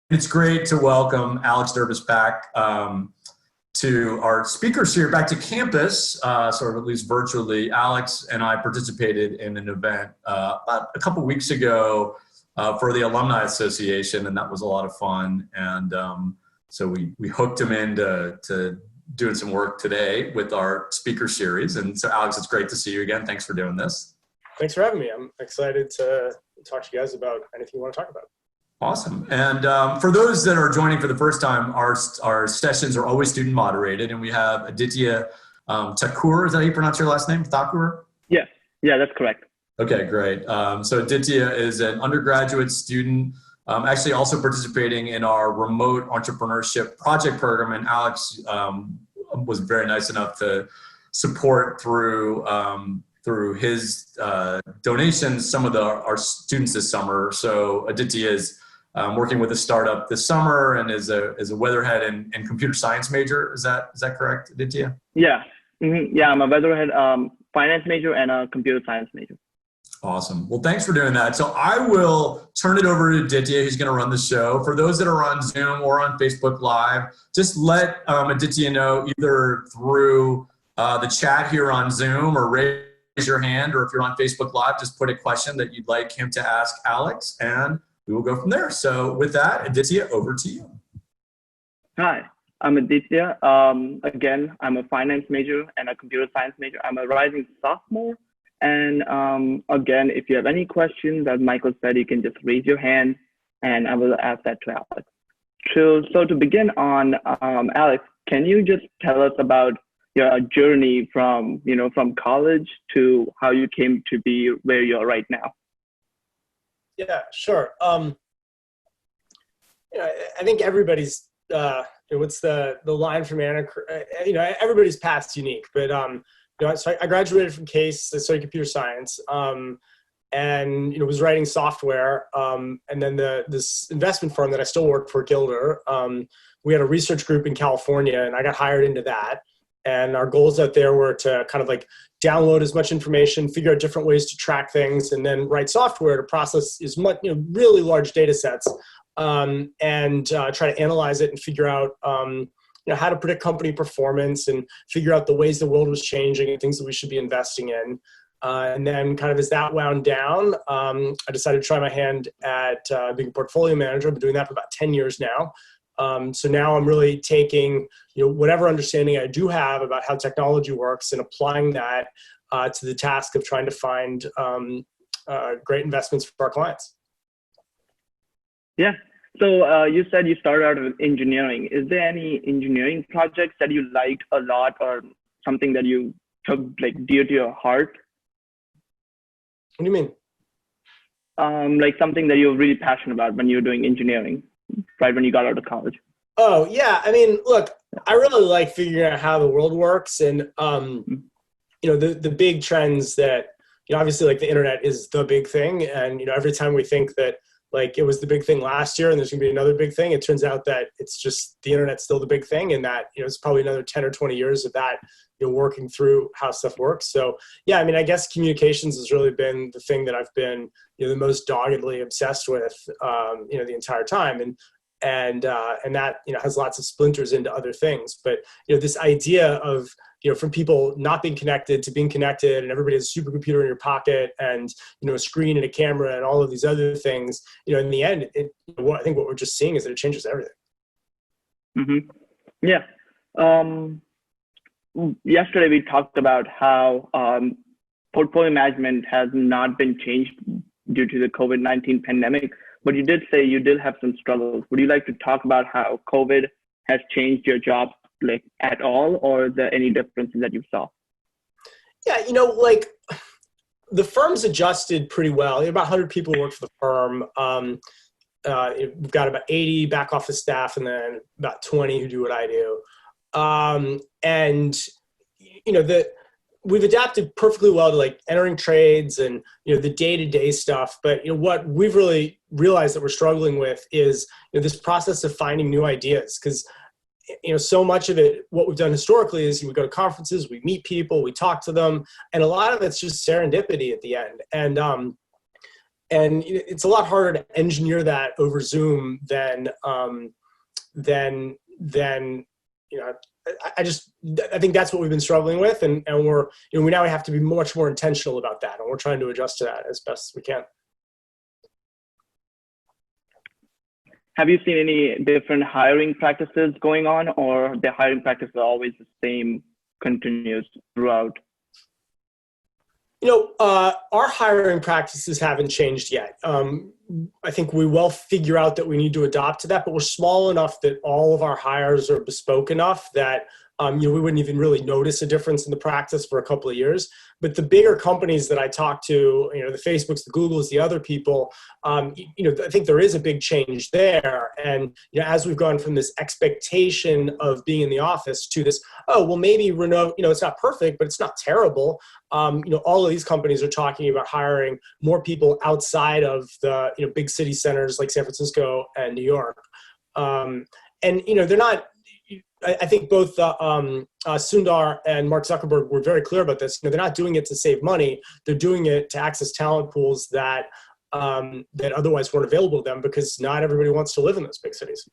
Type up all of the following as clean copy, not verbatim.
It's great to welcome Alex Derbes back to our speakers here, back to campus, sort of at least virtually. Alex and I participated in an event about a couple weeks ago for the Alumni Association, and that was a lot of fun. And so we hooked him into doing some work today with our speaker series. And so Alex, it's great to see you again. Thanks for doing this. Thanks for having me. I'm excited to talk to you guys about anything you want to talk about. Awesome. And for those that are joining for the first time, our sessions are always student moderated, and we have Aditya Thakur. Is that how you pronounce your last name? Thakur? Yes. Yeah, that's correct. Okay, great. So Aditya is an undergraduate student, actually also participating in our remote entrepreneurship project program. And Alex was very nice enough to support through his donations some of our students this summer. So Aditya is working with a startup this summer and is a weatherhead and computer science major. Is that correct, Aditya? Yeah. Mm-hmm. Yeah, I'm a weatherhead finance major and a computer science major. Awesome. Well, thanks for doing that. So I will turn it over to Aditya, who's going to run the show. For those that are on Zoom or on Facebook Live, just let Aditya know either through the chat here on Zoom or raise your hand, or if you're on Facebook Live, just put a question that you'd like him to ask Alex, and we will go from there. So with that, Aditya, over to you. Hi, I'm Aditya. Again, I'm a finance major and a computer science major. I'm a rising sophomore. And again, if you have any questions, as Michael said, you can just raise your hand and I will ask that to Alex. So to begin on, Alex, can you just tell us about your journey from college to how you came to be where you are right now? Yeah, sure. I think everybody's, what's the line from Anna? Everybody's path's unique, but so I graduated from Case. I studied computer science, and was writing software. And then this investment firm that I still work for, Gilder, we had a research group in California, and I got hired into that. And our goals out there were to kind of like download as much information, figure out different ways to track things, and then write software to process as much, really large data sets, and try to analyze it and figure out, how to predict company performance and figure out the ways the world was changing and things that we should be investing in. And then kind of as that wound down, I decided to try my hand at being a portfolio manager. I've been doing that for about 10 years now. So now I'm really taking, whatever understanding I do have about how technology works and applying that to the task of trying to find great investments for our clients. Yeah. So you said you started out with engineering. Is there any engineering projects that you liked a lot or something that you took like dear to your heart? What do you mean? Like something that you're really passionate about when you're doing engineering, right when you got out of college? Oh, yeah. I mean, look, I really like figuring out how the world works. And, the big trends that, obviously like the internet is the big thing. And, every time we think that like it was the big thing last year and there's gonna be another big thing, it turns out that it's just the internet's still the big thing. And that, it's probably another 10 or 20 years of that, working through how stuff works. So yeah, I mean, I guess communications has really been the thing that I've been, the most doggedly obsessed with, the entire time. And that, has lots of splinters into other things. But, this idea of, from people not being connected to being connected, and everybody has a supercomputer in your pocket and, a screen and a camera and all of these other things, in the end, I think what we're just seeing is that it changes everything. Mm-hmm. Yeah. Yesterday we talked about how portfolio management has not been changed due to the COVID-19 pandemic, but you did say you did have some struggles. Would you like to talk about how COVID has changed your job like at all, or is there any differences that you saw? Yeah, like the firm's adjusted pretty well. About 100 people work for the firm. We've got about 80 back office staff and then about 20 who do what I do. We've adapted perfectly well to like entering trades and, the day-to-day stuff. But, what we've really realized that we're struggling with is, this process of finding new ideas. Because, so much of it, what we've done historically is we go to conferences, we meet people, we talk to them, and a lot of it's just serendipity at the end. And and it's a lot harder to engineer that over Zoom than I think that's what we've been struggling with, and we're we now have to be much more intentional about that, and we're trying to adjust to that as best as we can. Have you seen any different hiring practices going on, or the hiring practices are always the same, continuous throughout? Our hiring practices haven't changed yet. I think we will figure out that we need to adopt to that, but we're small enough that all of our hires are bespoke enough that we wouldn't even really notice a difference in the practice for a couple of years. But the bigger companies that I talk to, the Facebooks, the Googles, the other people, I think there is a big change there. And as we've gone from this expectation of being in the office to this, oh, well, maybe remote, it's not perfect, but it's not terrible. All of these companies are talking about hiring more people outside of the big city centers like San Francisco and New York. And they're not. I think both Sundar and Mark Zuckerberg were very clear about this. They're not doing it to save money. They're doing it to access talent pools that otherwise weren't available to them, because not everybody wants to live in those big cities.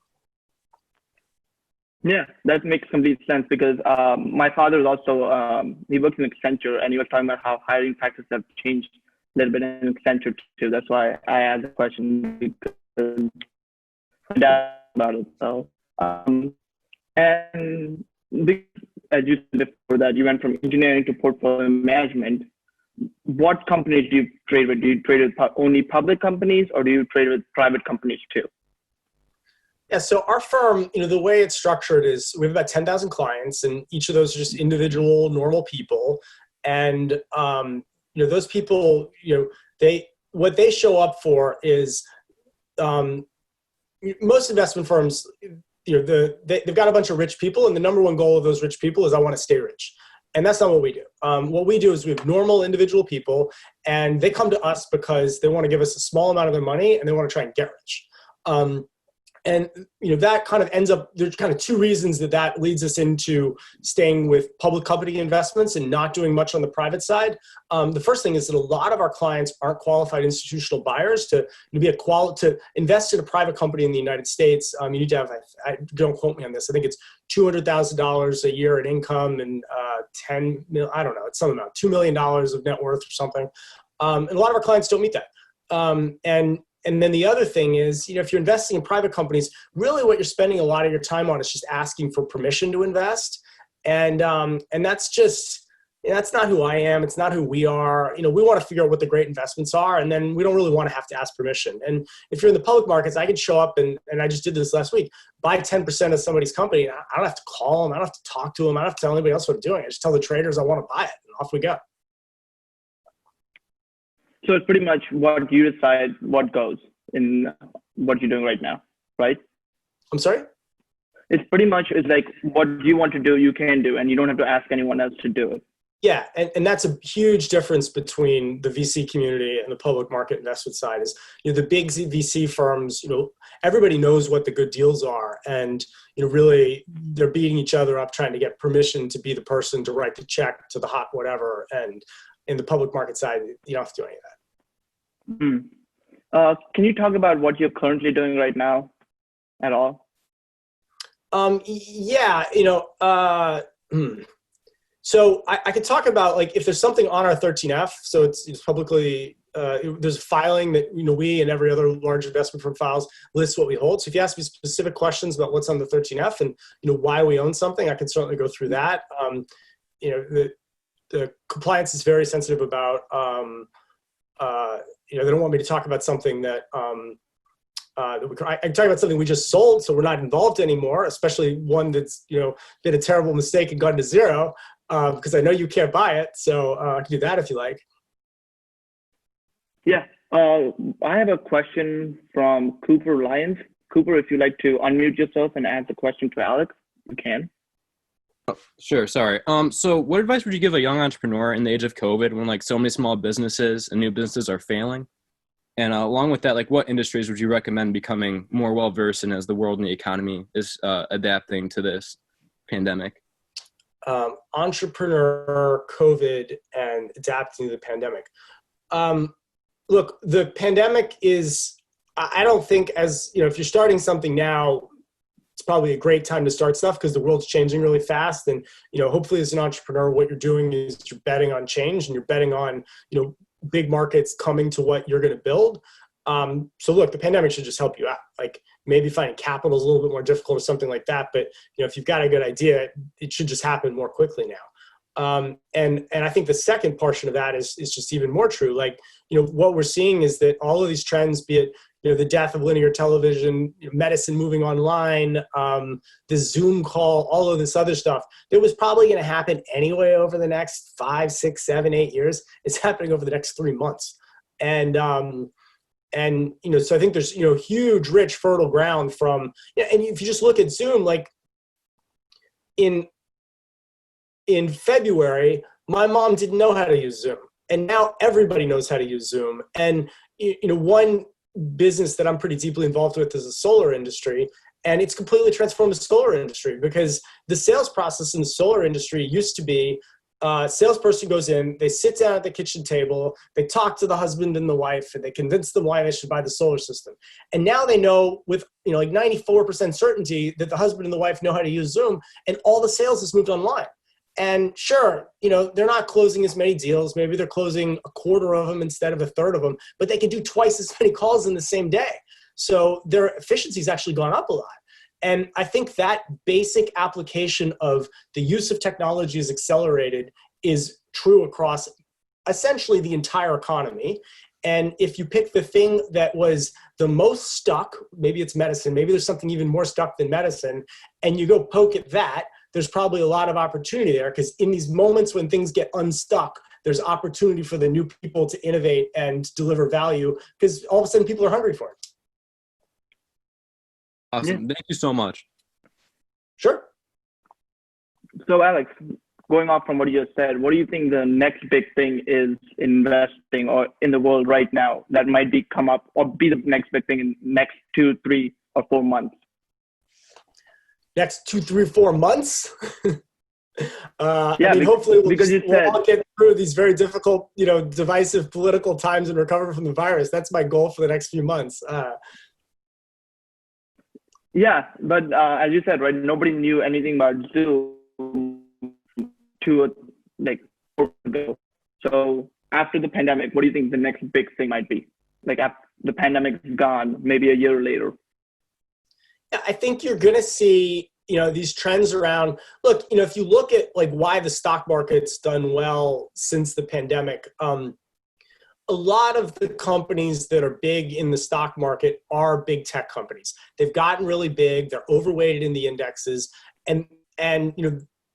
Yeah, that makes complete sense, because my father is also, he works in Accenture, and he was talking about how hiring practices have changed a little bit in Accenture too. That's why I asked the question, because my dad about it. So, and as you said before, that you went from engineering to portfolio management. What companies do you trade with? Do you trade with only public companies, or do you trade with private companies too? Yeah, so our firm, the way it's structured is we have about 10,000 clients, and each of those are just individual, normal people. And those people, what they show up for is most investment firms. They've got a bunch of rich people, and the number one goal of those rich people is I want to stay rich. And that's not what we do. What we do is we have normal individual people, and they come to us because they want to give us a small amount of their money, and they want to try and get rich. And that kind of ends up, there's kind of two reasons that leads us into staying with public company investments and not doing much on the private side. The first thing is that a lot of our clients aren't qualified institutional buyers to invest in a private company in the United States. You need to have, don't quote me on this, I think it's $200,000 a year in income and $10 million, I don't know, it's some amount, $2 million of net worth or something. And a lot of our clients don't meet that. And then the other thing is, if you're investing in private companies, really what you're spending a lot of your time on is just asking for permission to invest. And that's just, that's not who I am. It's not who we are. We want to figure out what the great investments are, and then we don't really want to have to ask permission. And if you're in the public markets, I can show up, and I just did this last week, buy 10% of somebody's company. I don't have to call them. I don't have to talk to them. I don't have to tell anybody else what I'm doing. I just tell the traders I want to buy it, and off we go. So it's pretty much what you decide what goes in what you're doing right now, right? I'm sorry? It's pretty much, it's like what you want to do, you can do, and you don't have to ask anyone else to do it. Yeah, and that's a huge difference between the VC community and the public market investment side is, the big VC firms, everybody knows what the good deals are, and, really they're beating each other up trying to get permission to be the person to write the check to the hot whatever. And in the public market side, you don't have to do any of that. Can you talk about what you're currently doing right now at all? Yeah, so I could talk about, like, if there's something on our 13F, so it's publicly, there's a filing that, we and every other large investment firm files, lists what we hold. So if you ask me specific questions about what's on the 13F and, why we own something, I can certainly go through that. The compliance is very sensitive about, they don't want me to talk about something that, I can talk about something we just sold, so we're not involved anymore, especially one that's, been a terrible mistake and gone to zero, because I know you can't buy it. So I can do that if you like. Yeah. I have a question from Cooper Lyons. Cooper, if you'd like to unmute yourself and ask the question to Alex, you can. Oh, sure. Sorry. So what advice would you give a young entrepreneur in the age of COVID when so many small businesses and new businesses are failing? And along with that, what industries would you recommend becoming more well-versed in as the world and the economy is adapting to this pandemic? Entrepreneur, COVID, and adapting to the pandemic. look, the pandemic is, I don't think as, if you're starting something now, it's probably a great time to start stuff because the world's changing really fast. And, hopefully as an entrepreneur, what you're doing is you're betting on change and you're betting on, big markets coming to what you're going to build. So look, the pandemic should just help you out. Like maybe finding capital is a little bit more difficult or something like that. But, if you've got a good idea, it should just happen more quickly now. And I think the second portion of that is just even more true. Like, what we're seeing is that all of these trends, be it, the death of linear television, medicine moving online, the Zoom call, all of this other stuff that was probably going to happen anyway over the next 5, 6, 7, 8 years. It's happening over the next 3 months. And so I think there's, huge, rich, fertile ground from, and if you just look at Zoom, like in February, my mom didn't know how to use Zoom. And now everybody knows how to use Zoom. And, one business that I'm pretty deeply involved with is the solar industry. And it's completely transformed the solar industry because the sales process in the solar industry used to be a salesperson goes in, they sit down at the kitchen table, they talk to the husband and the wife, and they convince them why they should buy the solar system. And now they know with, like 94% certainty that the husband and the wife know how to use Zoom, and all the sales has moved online. And sure, they're not closing as many deals. Maybe they're closing a quarter of them instead of a third of them, but they can do twice as many calls in the same day. So their efficiency's actually gone up a lot. And I think that basic application of the use of technology is accelerated is true across essentially the entire economy. And if you pick the thing that was the most stuck, maybe it's medicine, maybe there's something even more stuck than medicine, and you go poke at that, there's probably a lot of opportunity there because in these moments when things get unstuck, there's opportunity for the new people to innovate and deliver value because all of a sudden people are hungry for it. Awesome. Yeah. Thank you so much. Sure. So Alex, going off from what you just said, what do you think the next big thing is investing or in the world right now that might be come up or be the next big thing in next 2, 3, or 4 months? Next 2, 3, 4 months. Yeah, hopefully we'll all get through these very difficult, divisive political times and recover from the virus. That's my goal for the next few months. Yeah, but as you said, right, nobody knew anything about Zoom 2 ago. So after the pandemic, what do you think the next big thing might be? Like after the pandemic is gone, maybe a year later. I think you're going to see, these trends around, look, if you look at like why the stock market's done well since the pandemic, a lot of the companies that are big in the stock market are big tech companies. They've gotten really big. They're overweighted in the indexes and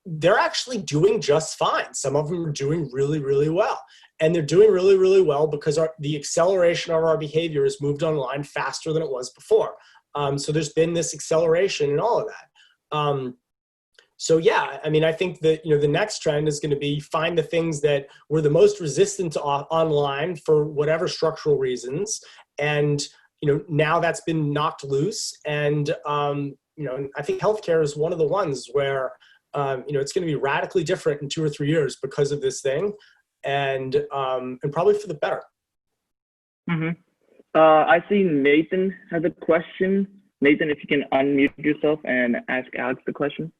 they're actually doing just fine. Some of them are doing really, really well. And they're doing really, really well because the acceleration of our behavior has moved online faster than it was before. So there's been this acceleration in all of that. So yeah, I think that, the next trend is going to be find the things that were the most resistant to online for whatever structural reasons. And, now that's been knocked loose. And, I think healthcare is one of the ones where, it's going to be radically different in 2 or 3 years because of this thing and probably for the better. Mm-hmm. I see Nathan has a question. Nathan, if you can unmute yourself and ask Alex the question.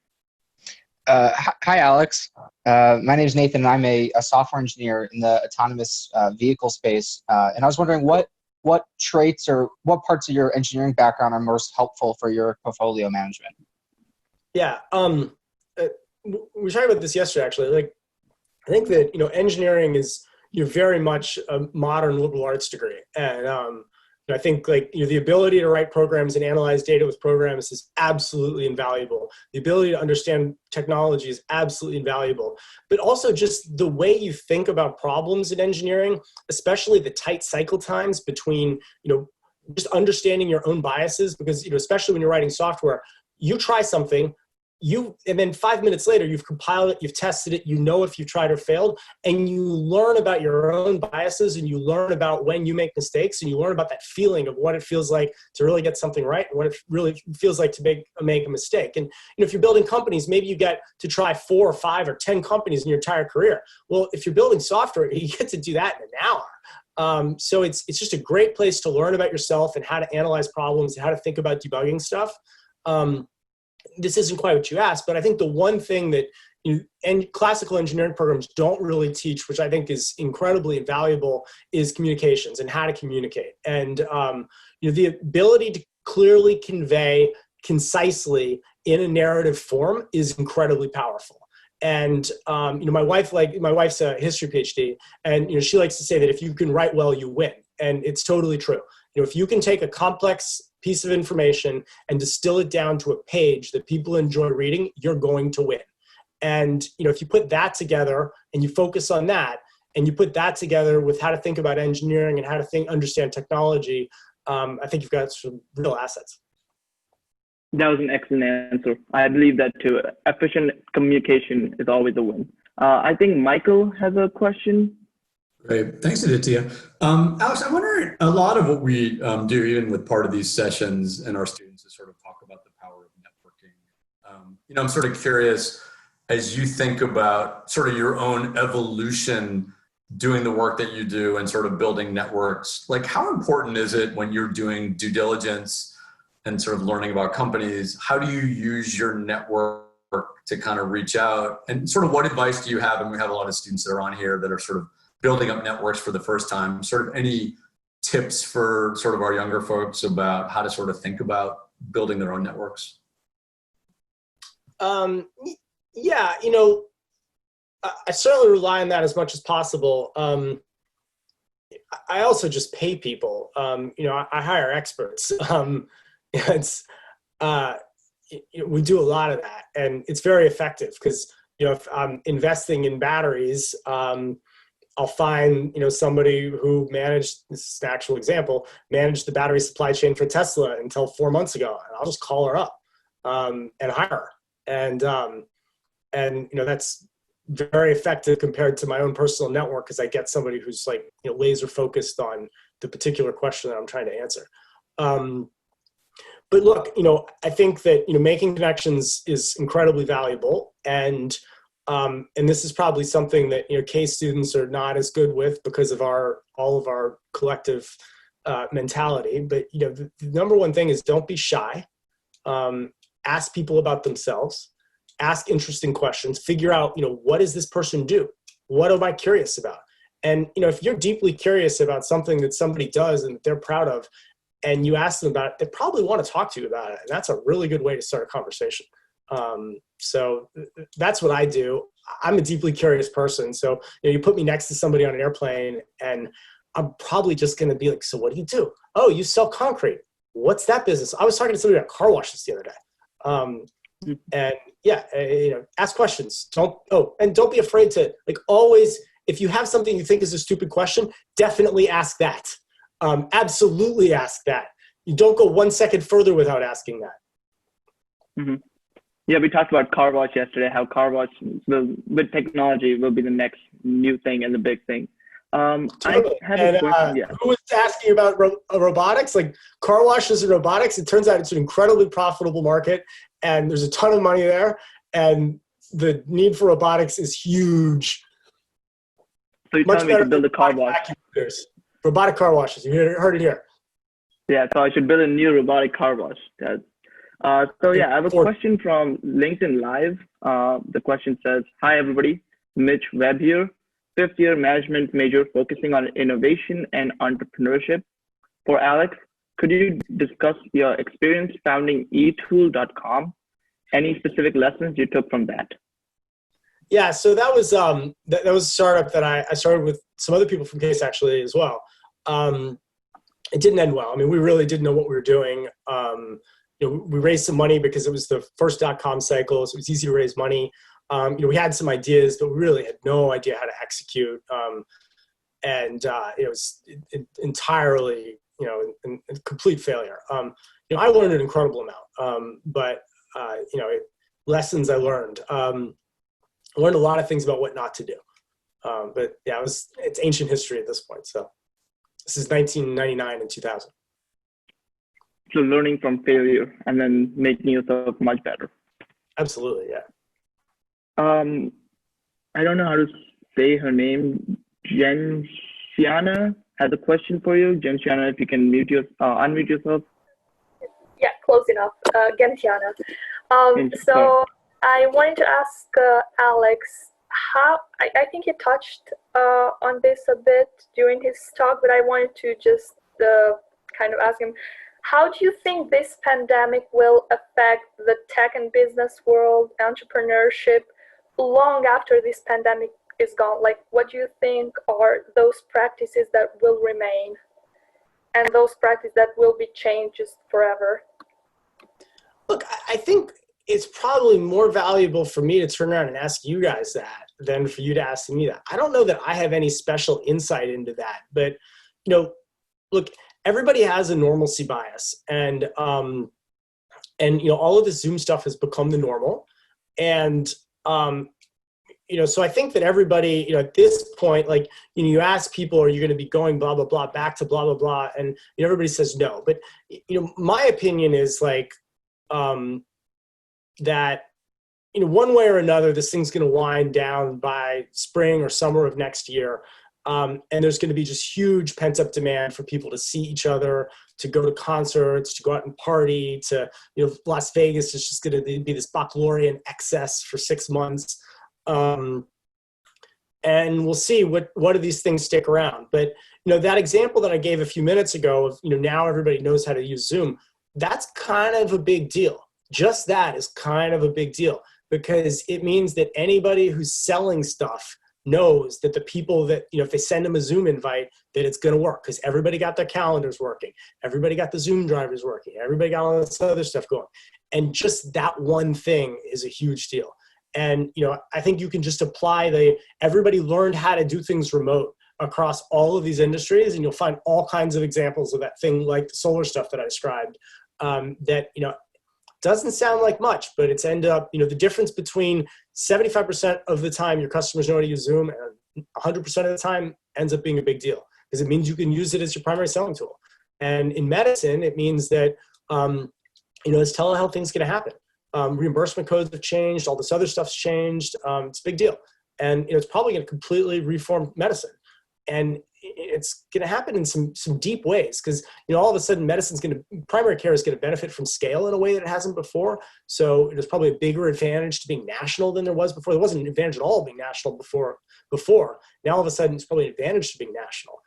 Hi, Alex. My name is Nathan, and I'm a software engineer in the autonomous vehicle space. And I was wondering what traits or what parts of your engineering background are most helpful for your portfolio management? Yeah. We were talking about this yesterday, actually. Like, I think that, engineering is very much a modern liberal arts degree. And I think the ability to write programs and analyze data with programs is absolutely invaluable. The ability to understand technology is absolutely invaluable. But also just the way you think about problems in engineering, especially the tight cycle times between, just understanding your own biases, because, especially when you're writing software, you try something, and then 5 minutes later, you've compiled it, you've tested it, if you've tried or failed, and you learn about your own biases, and you learn about when you make mistakes, and you learn about that feeling of what it feels like to really get something right, and what it really feels like to make a mistake. And if you're building companies, maybe you get to try 4 or 5 or 10 companies in your entire career. Well, if you're building software, you get to do that in an hour. So it's just a great place to learn about yourself and how to analyze problems and how to think about debugging stuff. This isn't quite what you asked, but I think the one thing that classical engineering programs don't really teach, which I think is incredibly invaluable, is communications and how to communicate. And the ability to clearly convey concisely in a narrative form is incredibly powerful. And my wife's a history PhD, and she likes to say that if you can write well, you win, and it's totally true. If you can take a complex piece of information and distill it down to a page that people enjoy reading, you're going to win. And if you put that together and you focus on that, and you put that together with how to think about engineering and how to understand technology, I think you've got some real assets. That was an excellent answer. I believe that too. Efficient communication is always a win. I think Michael has a question. Great. Thanks, Aditya. Alex, I wonder, a lot of what we do, even with part of these sessions and our students, is sort of talk about the power of networking. I'm sort of curious, as you think about sort of your own evolution doing the work that you do and sort of building networks, like how important is it when you're doing due diligence and sort of learning about companies, how do you use your network to kind of reach out? And sort of what advice do you have? And we have a lot of students that are on here that are sort of building up networks for the first time. Sort of any tips for sort of our younger folks about how to sort of think about building their own networks? Yeah, I certainly rely on that as much as possible. I also just pay people. I hire experts. We do a lot of that, and it's very effective because if I'm investing in batteries, I'll find somebody who managed, this is an actual example, managed the battery supply chain for Tesla until 4 months ago, and I'll just call her up and hire her. And that's very effective compared to my own personal network because I get somebody who's laser focused on the particular question that I'm trying to answer. But look, I think that making connections is incredibly valuable, and this is probably something that case students are not as good with because of all of our collective mentality. But the number one thing is don't be shy. Ask people about themselves. Ask interesting questions. Figure out what does this person do? What am I curious about? And if you're deeply curious about something that somebody does and that they're proud of, and you ask them about it, they probably want to talk to you about it. And that's a really good way to start a conversation. So that's what I do. I'm a deeply curious person. So you put me next to somebody on an airplane and I'm probably just going to be like, so what do you do? Oh, you sell concrete. What's that business? I was talking to somebody about car washes the other day. And yeah, ask questions. Don't be afraid to always, if you have something you think is a stupid question, definitely ask that. Absolutely ask that. You don't go 1 second further without asking that. Mm-hmm. Yeah, we talked about car wash yesterday, how car wash with technology will be the next new thing and the big thing. Totally. I had a question. Yeah. Who was asking about robotics? Like car washes and robotics, it turns out it's an incredibly profitable market and there's a ton of money there and the need for robotics is huge. So you're telling me to build a car wash? Robotic car washes. You heard it here. Yeah, so I should build a new robotic car wash. So yeah, I have a question from LinkedIn Live. The question says, "Hi everybody, Mitch Webb here, 5th year management major focusing on innovation and entrepreneurship. For Alex, could you discuss your experience founding etool.com? Any specific lessons you took from that?" Yeah, so that was a startup that I started with some other people from Case actually as well. It didn't end well. I mean, we really didn't know what we were doing. We raised some money because it was the first .com cycle, so it was easy to raise money. We had some ideas, but we really had no idea how to execute. It was entirely, a complete failure. I learned an incredible amount, but lessons I learned. I learned a lot of things about what not to do. But yeah, it's ancient history at this point. So this is 1999 and 2000. So learning from failure and then making yourself much better. Absolutely, yeah. I don't know how to say her name. Siana has a question for you. James, I don't know if you can unmute yourself. Yeah, close enough. Gentiana. So I wanted to ask Alex, how, I think he touched on this a bit during his talk, but I wanted to just kind of ask him, how do you think this pandemic will affect the tech and business world, entrepreneurship, long after this pandemic is gone? Like, what do you think are those practices that will remain and those practices that will be changed just forever? Look, I think it's probably more valuable for me to turn around and ask you guys that than for you to ask me that. I don't know that I have any special insight into that, but look, everybody has a normalcy bias, and all of the Zoom stuff has become the normal, and so I think that everybody, at this point, like, you ask people, are you going to be going blah blah blah back to blah blah blah, and everybody says no. But my opinion is like that one way or another, this thing's going to wind down by spring or summer of next year. And there's going to be just huge pent-up demand for people to see each other, to go to concerts, to go out and party, to, Las Vegas is just going to be this baccalaureate excess for 6 months. And we'll see what do these things stick around. But, that example that I gave a few minutes ago of, now everybody knows how to use Zoom, that's kind of a big deal. Just that is kind of a big deal, because it means that anybody who's selling stuff knows that the people that, if they send them a Zoom invite, that it's going to work, because everybody got their calendars working. Everybody got the Zoom drivers working. Everybody got all this other stuff going. And just that one thing is a huge deal. And, I think you can just apply everybody learned how to do things remote across all of these industries. And you'll find all kinds of examples of that thing, like the solar stuff that I described, that, doesn't sound like much, but it's ended up, the difference between 75% of the time your customers know how to use Zoom and 100% of the time ends up being a big deal, because it means you can use it as your primary selling tool. And in medicine, it means that, as telehealth, things going to happen. Reimbursement codes have changed. All this other stuff's changed. It's a big deal. And it's probably going to completely reform medicine. And it's going to happen in some deep ways, because all of a sudden primary care is going to benefit from scale in a way that it hasn't before. So there's probably a bigger advantage to being national than there was before. There wasn't an advantage at all being national before. Now all of a sudden it's probably an advantage to being national.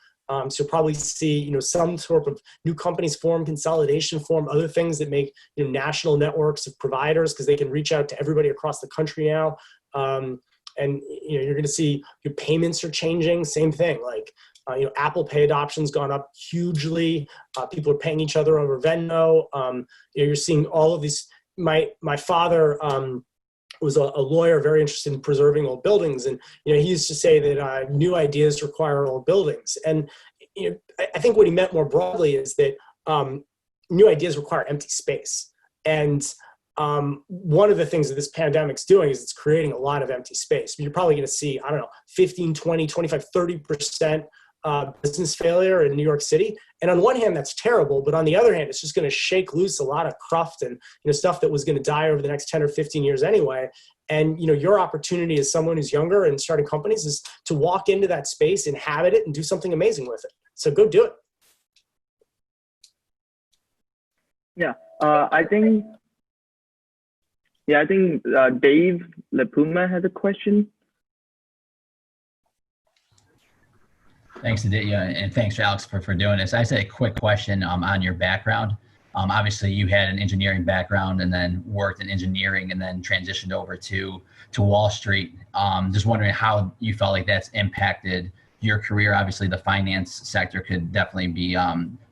So you'll probably see some sort of new companies form, consolidation form, other things that make national networks of providers, because they can reach out to everybody across the country now. And you're going to see your payments are changing. Same thing, like Apple Pay adoption's gone up hugely. People are paying each other over Venmo. You're seeing all of these. My father was a lawyer, very interested in preserving old buildings, and he used to say that new ideas require old buildings. And I think what he meant more broadly is that new ideas require empty space. And one of the things that this pandemic's doing is it's creating a lot of empty space. You're probably going to see, 15, 20, 25, 30% business failure in New York City. And on one hand, that's terrible. But on the other hand, it's just going to shake loose a lot of cruft and stuff that was going to die over the next 10 or 15 years anyway. And your opportunity as someone who's younger and starting companies is to walk into that space, inhabit it, and do something amazing with it. So go do it. Yeah, I think Dave LaPuma has a question. Thanks, Aditya, and thanks, Alex, for doing this. I just had a quick question on your background. Obviously, you had an engineering background and then worked in engineering and then transitioned over to Wall Street. Just wondering how you felt like that's impacted your career. Obviously, the finance sector could definitely be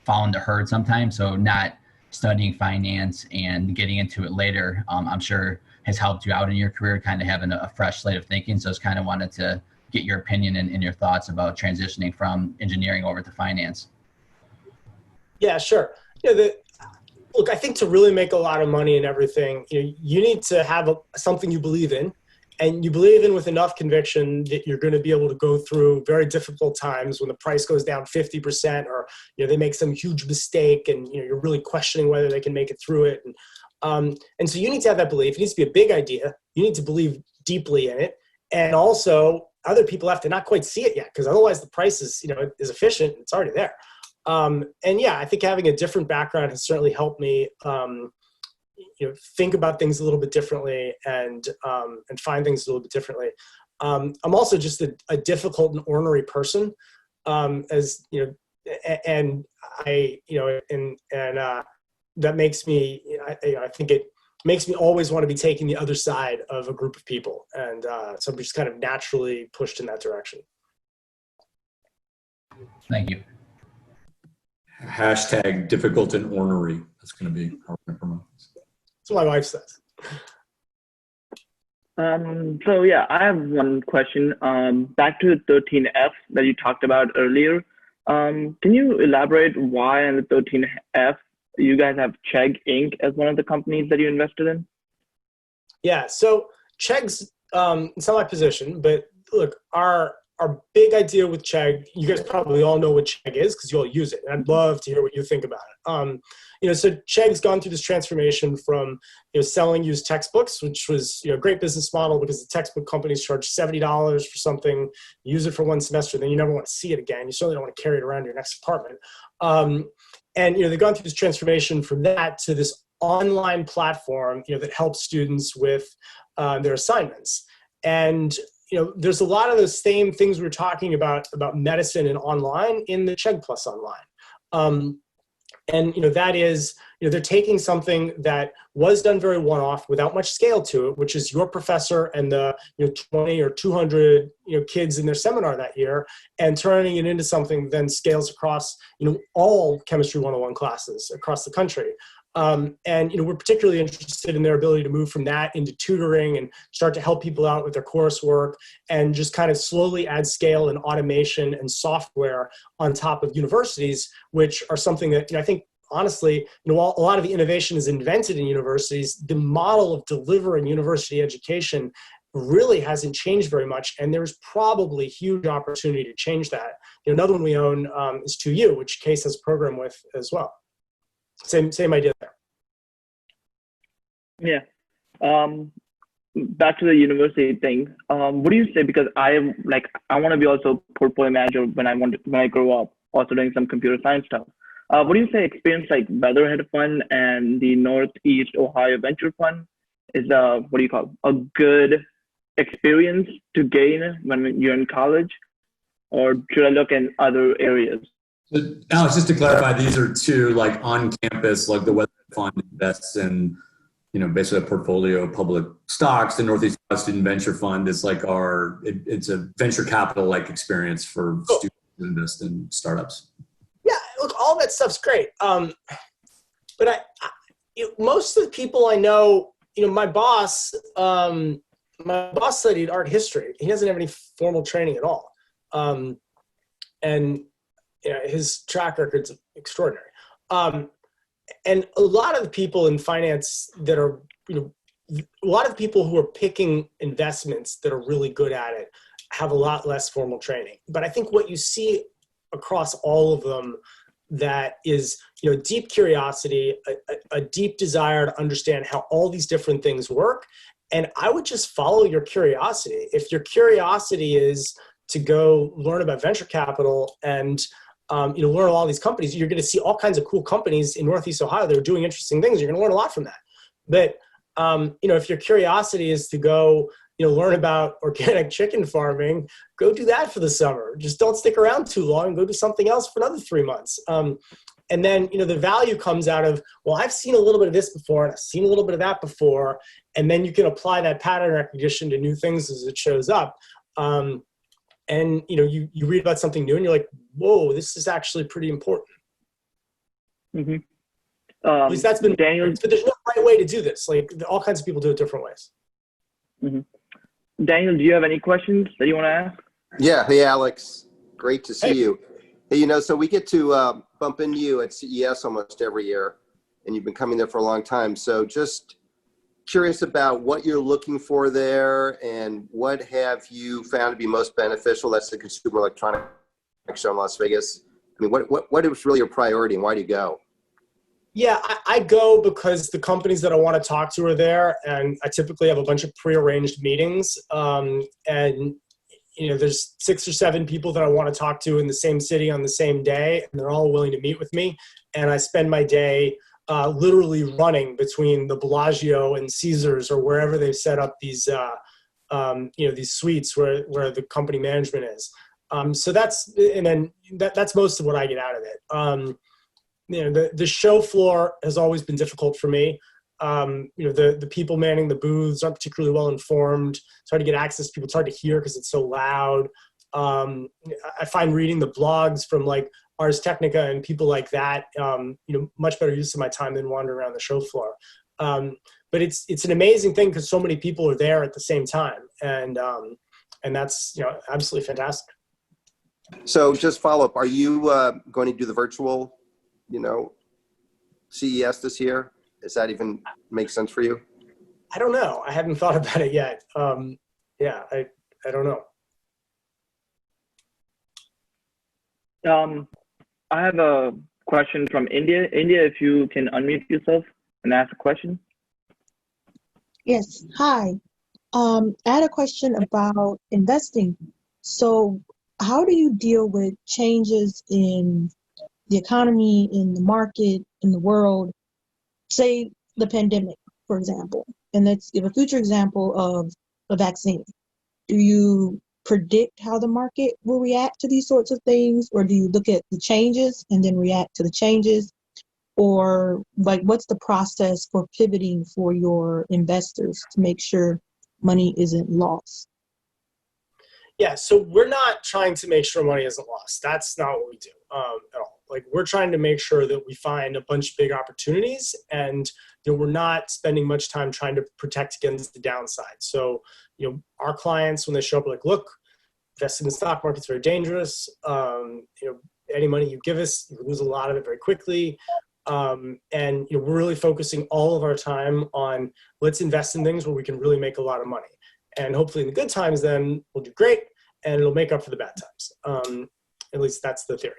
found to hurt sometimes. So not studying finance and getting into it later, I'm sure has helped you out in your career, kind of having a fresh slate of thinking. So I just kind of wanted to get your opinion and your thoughts about transitioning from engineering over to finance. Yeah, sure. Look, I think to really make a lot of money and everything, you need to have something you believe in, and you believe in with enough conviction that you're going to be able to go through very difficult times when the price goes down 50%, or they make some huge mistake, and you're really questioning whether they can make it through it. And so you need to have that belief. It needs to be a big idea. You need to believe deeply in it, and also other people have to not quite see it yet, because otherwise the price is, is efficient. It's already there. And yeah, I think having a different background has certainly helped me, think about things a little bit differently and find things a little bit differently. I'm also just a difficult and ornery person, as you know, and I, that makes me, I think it makes me always want to be taking the other side of a group of people, and so I'm just kind of naturally pushed in that direction. Thank you. Hashtag difficult and ornery. That's going to be how we're going to promote this. That's what my wife says. So yeah, I have one question. Back to the 13F that you talked about earlier. Can you elaborate why on the 13F you guys have Chegg Inc. as one of the companies that you invested in? Yeah, so Chegg's, it's not my position, but look, our big idea with Chegg, you guys probably all know what Chegg is because you all use it. And I'd love to hear what you think about it. So Chegg's gone through this transformation from, selling used textbooks, which was, a great business model because the textbook companies charge $70 for something, you use it for one semester, then you never want to see it again. You certainly don't want to carry it around your next apartment. And, they've gone through this transformation from that to this online platform, that helps students with their assignments. And, there's a lot of the same things we were talking about medicine and online in the Chegg Plus Online. And, that is, they're taking something that was done very one-off without much scale to it, which is your professor and the 20 or 200 kids in their seminar that year, and turning it into something that then scales across all Chemistry 101 classes across the country. And we're particularly interested in their ability to move from that into tutoring and start to help people out with their coursework and just kind of slowly add scale and automation and software on top of universities, which are something that I think honestly, while a lot of the innovation is invented in universities, the model of delivering university education really hasn't changed very much, and there's probably huge opportunity to change that. Another one we own is 2U, which Case has a program with as well. Same idea there. Yeah. Back to the university thing. What do you say? Because I want to be also portfolio manager when I grow up, also doing some computer science stuff. What do you say? Experience like Weatherhead Fund and the Northeast Ohio Venture Fund is a good experience to gain when you're in college, or should I look in other areas? So, Alex, just to clarify, these are two on campus, the Weatherhead Fund invests in, basically a portfolio of public stocks. The Northeast Ohio Student Venture Fund is it's a venture capital experience for students to invest in startups. Yeah, look, all that stuff's great. But most of the people I know, my boss studied art history. He doesn't have any formal training at all. And his track record's extraordinary. And a lot of the people in finance that are, a lot of the people who are picking investments that are really good at it have a lot less formal training. But I think what you see across all of them that is, deep curiosity, a deep desire to understand how all these different things work. And I would just follow your curiosity. If your curiosity is to go learn about venture capital and learn all these companies, you're going to see all kinds of cool companies in Northeast Ohio that are doing interesting things. You're going to learn a lot from that. But, if your curiosity is to go, learn about organic chicken farming, go do that for the summer. Just don't stick around too long. Go do something else for another 3 months. And then, the value comes out of, well, I've seen a little bit of this before, and I've seen a little bit of that before. And then you can apply that pattern recognition to new things as it shows up. And, you read about something new and you're like, whoa, this is actually pretty important. Mm-hmm. At least that's been, Daniel, but there's no right way to do this. All kinds of people do it different ways. Mm-hmm. Daniel, do you have any questions that you want to ask? Yeah. Hey, Alex. Great to see you. Hey, so we get to bump into you at CES almost every year, and you've been coming there for a long time. So just curious about what you're looking for there and what have you found to be most beneficial. That's the Consumer Electronics Show in Las Vegas. I mean, what is really your priority and why do you go? Yeah, I go because the companies that I want to talk to are there, and I typically have a bunch of prearranged meetings. And there's 6 or 7 people that I want to talk to in the same city on the same day, and they're all willing to meet with me. And I spend my day literally running between the Bellagio and Caesars or wherever they've set up these, these suites where the company management is. So that's most of what I get out of it. The show floor has always been difficult for me. The people manning the booths aren't particularly well informed. It's hard to get access to people. It's hard to hear because it's so loud. I find reading the blogs from like Ars Technica and people like that, much better use of my time than wandering around the show floor. But it's an amazing thing because so many people are there at the same time, and that's absolutely fantastic. So just follow up. Are you going to do the virtual, CES this year? Does that even make sense for you? I don't know. I haven't thought about it yet. I don't know. I have a question from India. India, if you can unmute yourself and ask a question. Yes. Hi. I had a question about investing. So how do you deal with changes in the economy, in the market, in the world? Say the pandemic, for example, and let's give a future example of a vaccine. Do you predict how the market will react to these sorts of things, or do you look at the changes and then react to the changes? Or like, what's the process for pivoting for your investors to make sure money isn't lost? Yeah, so we're not trying to make sure money isn't lost. That's not what we do at all. Like, we're trying to make sure that we find a bunch of big opportunities, and we're not spending much time trying to protect against the downside. So, our clients, when they show up, are like, look, investing in the stock market's very dangerous. Any money you give us, you lose a lot of it very quickly. And we're really focusing all of our time on let's invest in things where we can really make a lot of money. And hopefully in the good times, then we'll do great and it'll make up for the bad times. At least that's the theory.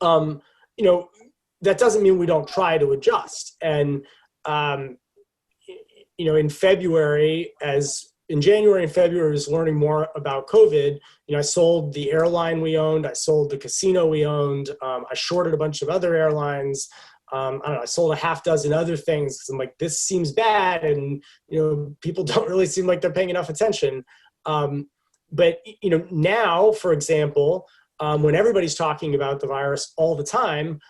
That doesn't mean we don't try to adjust. And, in February, in January and February, I was learning more about COVID. I sold the airline we owned. I sold the casino we owned. I shorted a bunch of other airlines. I sold a half dozen other things because I'm like, this seems bad. And, people don't really seem like they're paying enough attention. But now, for example, when everybody's talking about the virus all the time,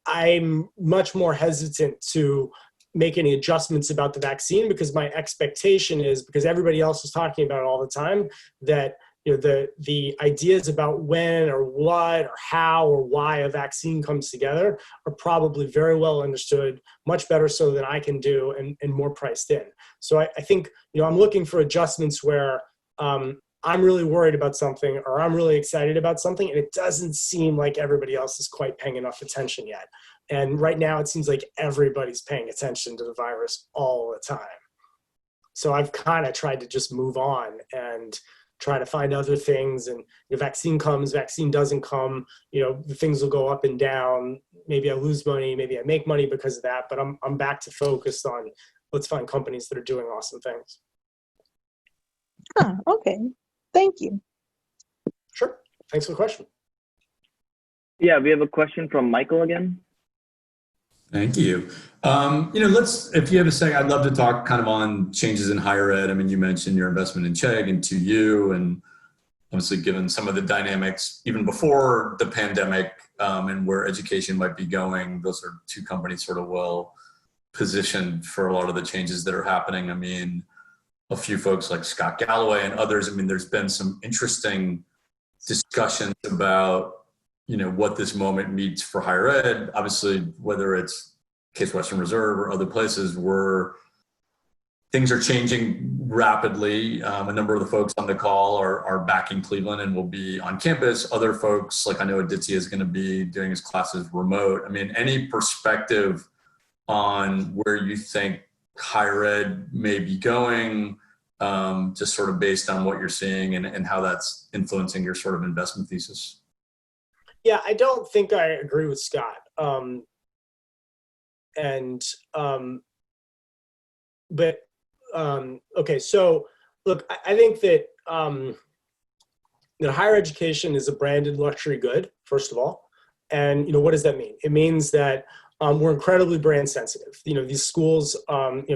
I'm much more hesitant to make any adjustments about the vaccine because my expectation is, because everybody else is talking about it all the time, that the ideas about when or what or how or why a vaccine comes together are probably very well understood, much better so than I can do, and more priced in. So I think I'm looking for adjustments where I'm really worried about something or I'm really excited about something, and it doesn't seem like everybody else is quite paying enough attention yet. And right now it seems like everybody's paying attention to the virus all the time. So I've kind of tried to just move on and try to find other things. And the vaccine comes, vaccine doesn't come, the things will go up and down. Maybe I lose money, maybe I make money because of that, but I'm back to focused on let's find companies that are doing awesome things. Okay. Thank you. Sure. Thanks for the question. Yeah, we have a question from Michael again. Thank you. If you have a second, I'd love to talk kind of on changes in higher ed. I mean, you mentioned your investment in Chegg and 2U, and obviously given some of the dynamics even before the pandemic and where education might be going, those are two companies sort of well positioned for a lot of the changes that are happening. I mean, a few folks like Scott Galloway and others, I mean, there's been some interesting discussions about what this moment means for higher ed. Obviously, whether it's Case Western Reserve or other places where things are changing rapidly. A number of the folks on the call are back in Cleveland and will be on campus. Other folks, like I know Aditya is going to be doing his classes remote. I mean, any perspective on where you think higher ed may be going, just sort of based on what you're seeing and how that's influencing your sort of investment thesis? Yeah, I don't think I agree with Scott. Okay, so look, I think that higher education is a branded luxury good, first of all. And, what does that mean? It means that we're incredibly brand sensitive. These schools,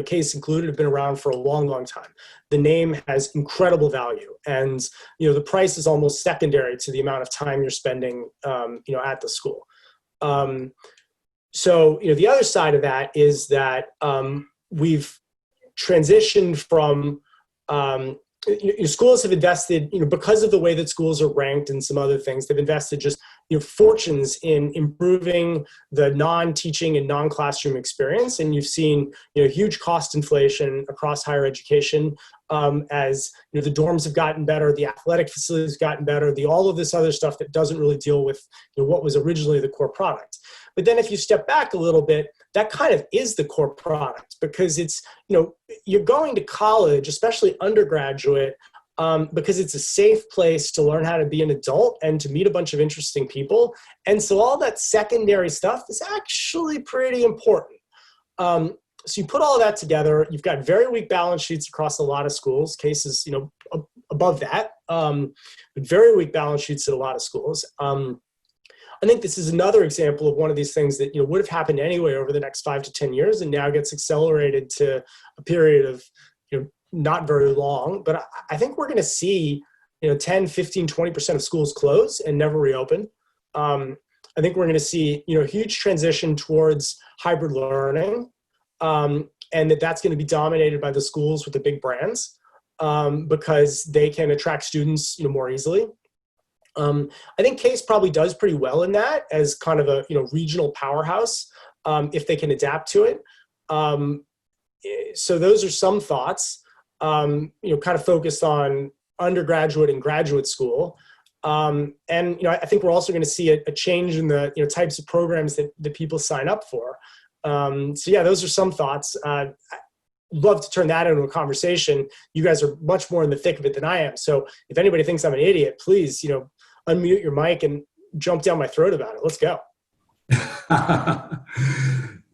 Case included, have been around for a long, long time. The name has incredible value. And, the price is almost secondary to the amount of time you're spending, at the school. So, the other side of that is that we've transitioned from schools have invested, because of the way that schools are ranked and some other things, they've invested just fortunes in improving the non-teaching and non-classroom experience. And you've seen huge cost inflation across higher education as the dorms have gotten better, the athletic facilities have gotten better, all of this other stuff that doesn't really deal with what was originally the core product. But then if you step back a little bit, that kind of is the core product, because it's, you're going to college, especially undergraduate, because it's a safe place to learn how to be an adult and to meet a bunch of interesting people. And so all that secondary stuff is actually pretty important. So you put all of that together, you've got very weak balance sheets across a lot of schools, cases, above that, but very weak balance sheets at a lot of schools. I think this is another example of one of these things that would have happened anyway over the next 5 to 10 years, and now gets accelerated to a period of not very long. But I think we're going to see 10, 15, 20% of schools close and never reopen. I think we're going to see a huge transition towards hybrid learning, and that's going to be dominated by the schools with the big brands, because they can attract students more easily. I think Case probably does pretty well in that as kind of a regional powerhouse, if they can adapt to it. So those are some thoughts, kind of focused on undergraduate and graduate school. And I think we're also going to see a change in the types of programs that people sign up for. So yeah, those are some thoughts. I'd love to turn that into a conversation. You guys are much more in the thick of it than I am. So if anybody thinks I'm an idiot, please, unmute your mic and jump down my throat about it. Let's go.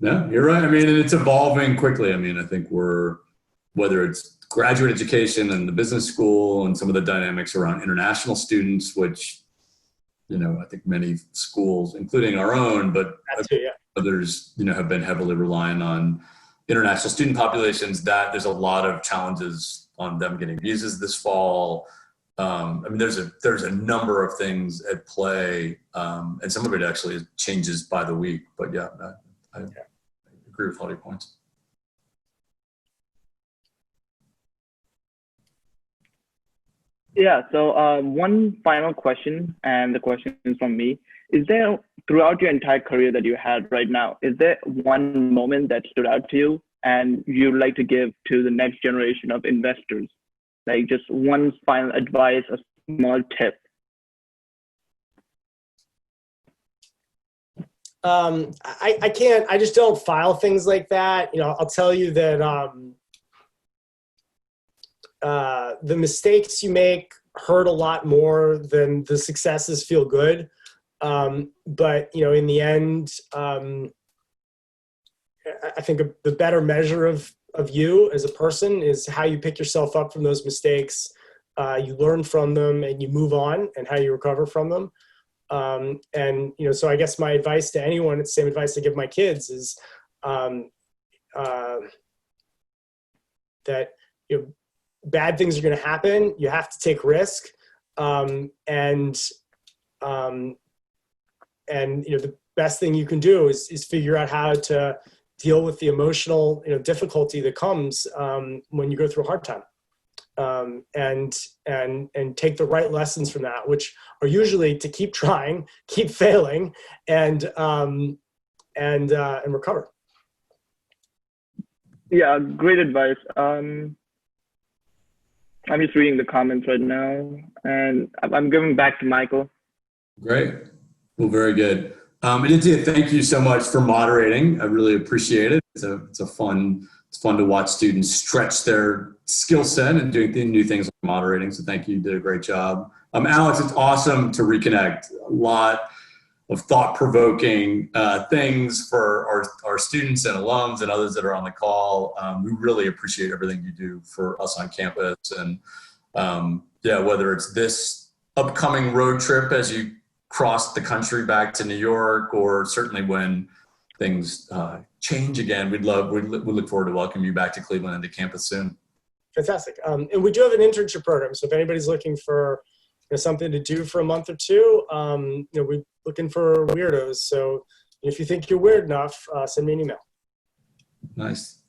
No, you're right. I mean, and it's evolving quickly. I mean, I think whether it's graduate education and the business school and some of the dynamics around international students, which, I think many schools, including our own, but others, have been heavily relying on international student populations, that there's a lot of challenges on them getting visas this fall. I mean, there's a number of things at play, and some of it actually changes by the week. But yeah, I agree with all your points. Yeah, so one final question, and the question is from me. Is there, throughout your entire career that you had right now, is there one moment that stood out to you and you'd like to give to the next generation of investors? Like just one final advice, a small tip. I just don't file things like that. I'll tell you that the mistakes you make hurt a lot more than the successes feel good. But in the end, I think the better measure of you as a person is how you pick yourself up from those mistakes. You learn from them and you move on, and how you recover from them. And so I guess my advice to anyone, it's the same advice I give my kids, is that bad things are going to happen. You have to take risk, and the best thing you can do is figure out how to deal with the emotional difficulty that comes when you go through a hard time, and take the right lessons from that, which are usually to keep trying, keep failing, and recover. Yeah, great advice. I'm just reading the comments right now, and I'm giving back to Michael. Great. Well, very good. Aditya, thank you so much for moderating. I really appreciate it. It's fun to watch students stretch their skill set and doing new things like moderating. So thank you. You did a great job. Alex, it's awesome to reconnect. A lot of thought-provoking things for our students and alums and others that are on the call. We really appreciate everything you do for us on campus. And whether it's this upcoming road trip as you cross the country back to New York, or certainly when things change again, we'd look forward to welcoming you back to Cleveland and to campus soon. Fantastic. And we do have an internship program. So if anybody's looking for something to do for a month or two, we're looking for weirdos. So if you think you're weird enough, send me an email. Nice.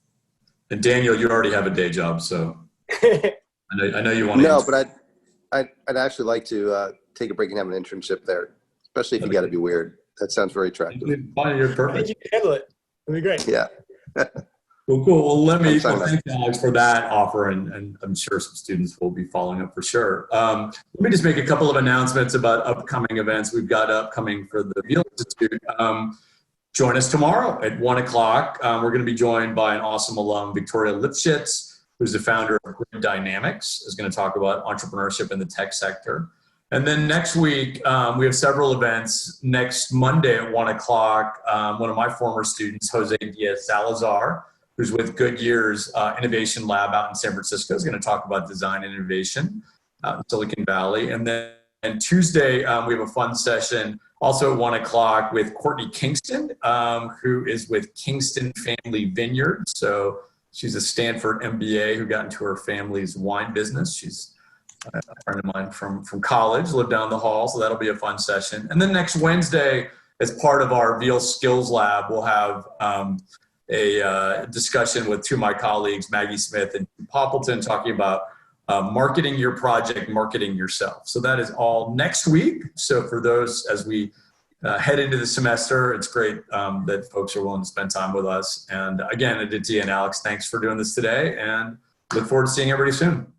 And Daniel, you already have a day job, so I know you want to. No, but I'd actually like to take a break and have an internship there, especially if you got to be weird. That sounds very attractive. You're perfect. I think you can handle it. It'll be great. Yeah. Well, cool. Well, thank Alex for that offer, and I'm sure some students will be following up for sure. Let me just make a couple of announcements about upcoming events we've got upcoming for the Veale Institute. Join us tomorrow at 1 o'clock. We're going to be joined by an awesome alum, Victoria Lipschitz, who's the founder of Grid Dynamics, is going to talk about entrepreneurship in the tech sector. And then next week, we have several events. Next Monday at 1 o'clock, one of my former students, Jose Diaz Salazar, who's with Goodyear's Innovation Lab out in San Francisco, is going to talk about design and innovation out in Silicon Valley. And then Tuesday, we have a fun session also at 1 o'clock with Courtney Kingston, who is with Kingston Family Vineyard. So she's a Stanford MBA who got into her family's wine business. She's a friend of mine from college, lived down the hall, so that'll be a fun session. And then next Wednesday, as part of our Veale Skills Lab, we'll have a discussion with two of my colleagues, Maggie Smith and Poppleton, talking about marketing your project, marketing yourself. So that is all next week. So for those, as we head into the semester, it's great that folks are willing to spend time with us. And again, Aditya and Alex, thanks for doing this today, and look forward to seeing everybody soon.